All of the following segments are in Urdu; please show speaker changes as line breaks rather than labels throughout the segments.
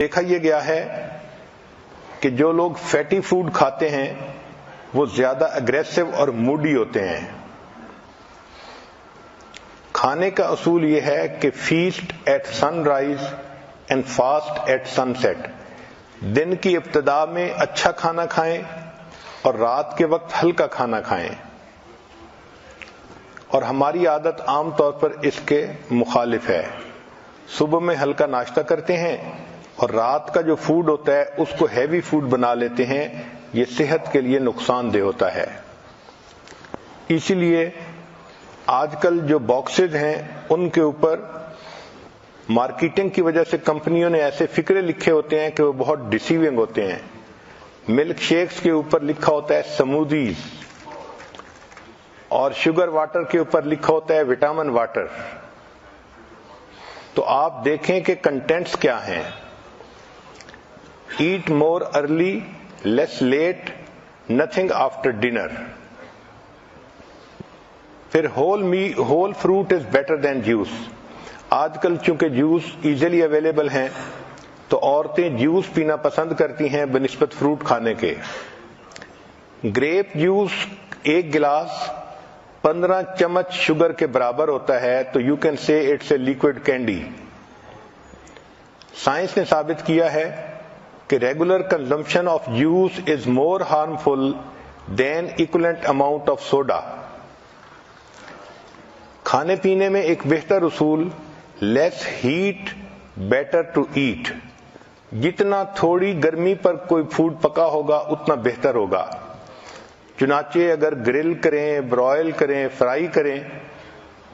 دیکھا یہ گیا ہے کہ جو لوگ فیٹی فوڈ کھاتے ہیں وہ زیادہ اگریسو اور موڈی ہوتے ہیں۔ کھانے کا اصول یہ ہے کہ feast at sunrise and fast at sunset. دن کی ابتدا میں اچھا کھانا کھائیں اور رات کے وقت ہلکا کھانا کھائیں، اور ہماری عادت عام طور پر اس کے مخالف ہے۔ صبح میں ہلکا ناشتہ کرتے ہیں اور رات کا جو فوڈ ہوتا ہے اس کو ہیوی فوڈ بنا لیتے ہیں۔ یہ صحت کے لیے نقصان دہ ہوتا ہے۔ اسی لیے آج کل جو باکسز ہیں ان کے اوپر مارکیٹنگ کی وجہ سے کمپنیوں نے ایسے فکرے لکھے ہوتے ہیں کہ وہ بہت ڈیسیونگ ہوتے ہیں۔ ملک شیکس کے اوپر لکھا ہوتا ہے سمودیز، اور شوگر واٹر کے اوپر لکھا ہوتا ہے وٹامن واٹر۔ تو آپ دیکھیں کہ کنٹینٹس کیا ہیں۔ Eat more early less late, nothing after dinner. پھر whole fruit is better than juice. آج کل چونکہ جوس ایزیلی اویلیبل ہیں تو عورتیں جوس پینا پسند کرتی ہیں بنسبت فروٹ کھانے کے۔ گریپ جوس ایک گلاس 15 چمچ شوگر کے برابر ہوتا ہے، تو you can say it's a liquid candy. Science نے ثابت کیا ہے کہ regular consumption of juice is more harmful than equivalent amount of soda. کھانے پینے میں ایک بہتر اصول less heat better to eat. جتنا تھوڑی گرمی پر کوئی فوڈ پکا ہوگا اتنا بہتر ہوگا۔ چنانچہ اگر گرل کریں، برائل کریں، فرائی کریں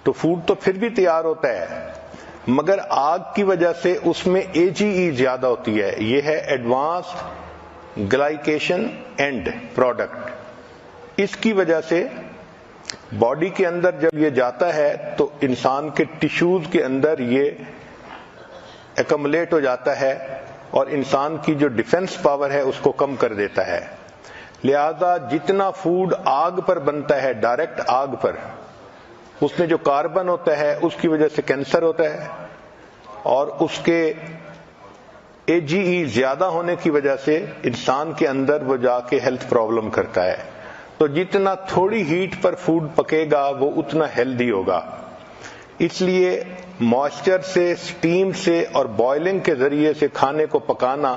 تو فوڈ تو پھر بھی تیار ہوتا ہے، مگر آگ کی وجہ سے اس میں AGE زیادہ ہوتی ہے۔ یہ ہے ایڈوانسڈ گلائکیشن اینڈ پروڈکٹ۔ اس کی وجہ سے باڈی کے اندر جب یہ جاتا ہے تو انسان کے ٹیشوز کے اندر یہ ایکمولیٹ ہو جاتا ہے اور انسان کی جو ڈیفنس پاور ہے اس کو کم کر دیتا ہے۔ لہذا جتنا فوڈ آگ پر بنتا ہے، ڈائریکٹ آگ پر، اس میں جو کاربن ہوتا ہے اس کی وجہ سے کینسر ہوتا ہے، اور اس کے AGE زیادہ ہونے کی وجہ سے انسان کے اندر وہ جا کے ہیلتھ پرابلم کرتا ہے۔ تو جتنا تھوڑی ہیٹ پر فوڈ پکے گا وہ اتنا ہیلدی ہوگا۔ اس لیے موئسچر سے، سٹیم سے اور بوائلنگ کے ذریعے سے کھانے کو پکانا،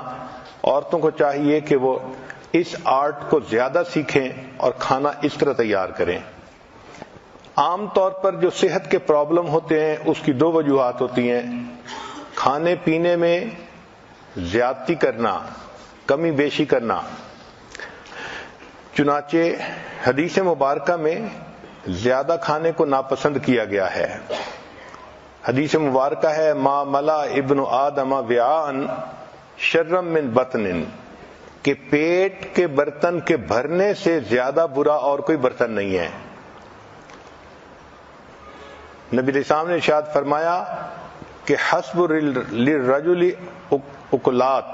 عورتوں کو چاہیے کہ وہ اس آرٹ کو زیادہ سیکھیں اور کھانا اس طرح تیار کریں۔ عام طور پر جو صحت کے پرابلم ہوتے ہیں اس کی 2 وجوہات ہوتی ہیں۔ کھانے پینے میں زیادتی کرنا، کمی بیشی کرنا۔ چنانچہ حدیث مبارکہ میں زیادہ کھانے کو ناپسند کیا گیا ہے۔ حدیث مبارکہ ہے ما ملا ابن آدم وعاء شر من بطن، کہ پیٹ کے برتن کے بھرنے سے زیادہ برا اور کوئی برتن نہیں ہے۔ نبی علیہ السلام نے ارشاد فرمایا کہ حسب للرجل اکلات،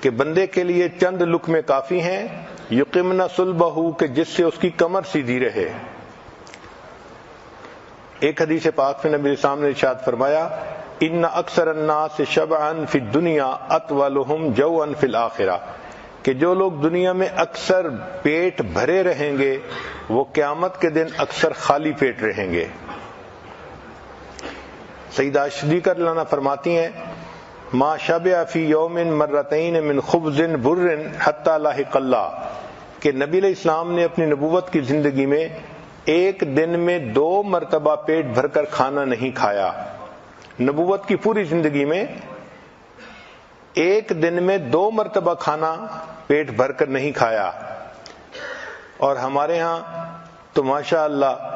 کہ بندے کے لیے چند لقمے کافی ہیں، یقمن صلبہ، کہ جس سے اس کی کمر سیدھی رہے۔ ایک حدیث پاک میں نبی علیہ السلام نے ارشاد فرمایا ان اکثر الناس شبعا فی الدنیا اطولہم جوعا فی الآخرہ، کہ جو لوگ دنیا میں اکثر پیٹ بھرے رہیں گے وہ قیامت کے دن اکثر خالی پیٹ رہیں گے۔ سیدہ صدیقہ رضی اللہ عنہا فرماتی ہیں ما شبع فی یوم مرتین من خبز بر حتی لاحق اللہ، کہ نبی علیہ السلام نے اپنی نبوت کی زندگی میں ایک دن میں 2 مرتبہ پیٹ بھر کر کھانا نہیں کھایا۔ نبوت کی پوری زندگی میں ایک دن میں 2 مرتبہ کھانا پیٹ بھر کر نہیں کھایا، اور ہمارے ہاں تو ماشاء اللہ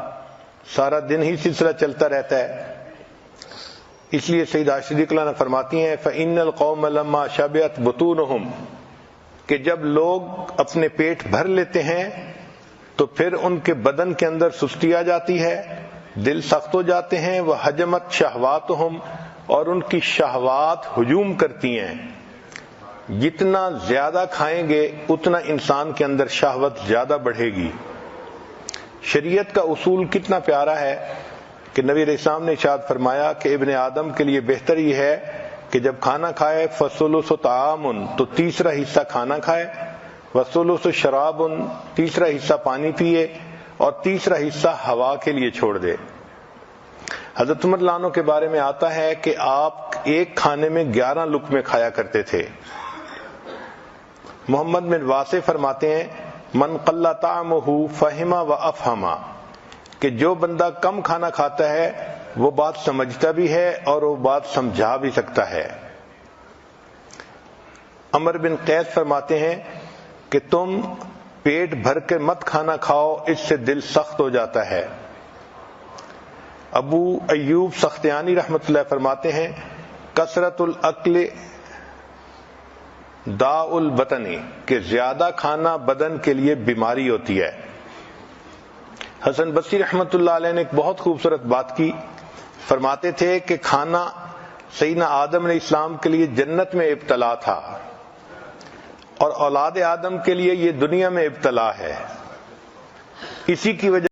سارا دن ہی سلسلہ چلتا رہتا ہے۔ اس لیے سیدہ صدیقہ نے فرماتی ہیں فَإِنَّ الْقَوْمَ لَمَّا شَبِعَتْ بُطُونُهُمْ، کہ جب لوگ اپنے پیٹ بھر لیتے ہیں تو پھر ان کے بدن کے اندر سستی آ جاتی ہے، دل سخت ہو جاتے ہیں، وَحَجَمَتْ شَهْوَاتُهُمْ، اور ان کی شہوات ہجوم کرتی ہیں۔ جتنا زیادہ کھائیں گے اتنا انسان کے اندر شہوت زیادہ بڑھے گی۔ شریعت کا اصول کتنا پیارا ہے کہ نبی علیہ السلام نے ارشاد فرمایا کہ ابن آدم کے لیے بہتر یہ ہے کہ جب کھانا کھائے فَثُلُثُ طَعَامٌ تو تیسرا حصہ کھانا کھائے، وَثُلُثُ شَرَابٌ تیسرا حصہ پانی پیے، اور تیسرا حصہ ہوا کے لیے چھوڑ دے۔ حضرت عمر رضی اللہ عنہ کے بارے میں آتا ہے کہ آپ ایک کھانے میں 11 لقمے کھایا کرتے تھے۔ محمد بن واسع فرماتے ہیں من قل طعمہ فہم و افہم، کہ جو بندہ کم کھانا کھاتا ہے وہ بات سمجھتا بھی ہے اور وہ بات سمجھا بھی سکتا ہے۔ عمر بن قیس فرماتے ہیں کہ تم پیٹ بھر کے مت کھانا کھاؤ، اس سے دل سخت ہو جاتا ہے۔ ابو ایوب سختیانی رحمۃ اللہ فرماتے ہیں کثرت الاکل داء البطن، کہ زیادہ کھانا بدن کے لیے بیماری ہوتی ہے۔ حسن بصری رحمۃ اللہ علیہ نے ایک بہت خوبصورت بات کی، فرماتے تھے کہ کھانا سیدنا آدم علیہ السلام کے لیے جنت میں ابتلا تھا، اور اولاد آدم کے لیے یہ دنیا میں ابتلا ہے۔ اسی کی وجہ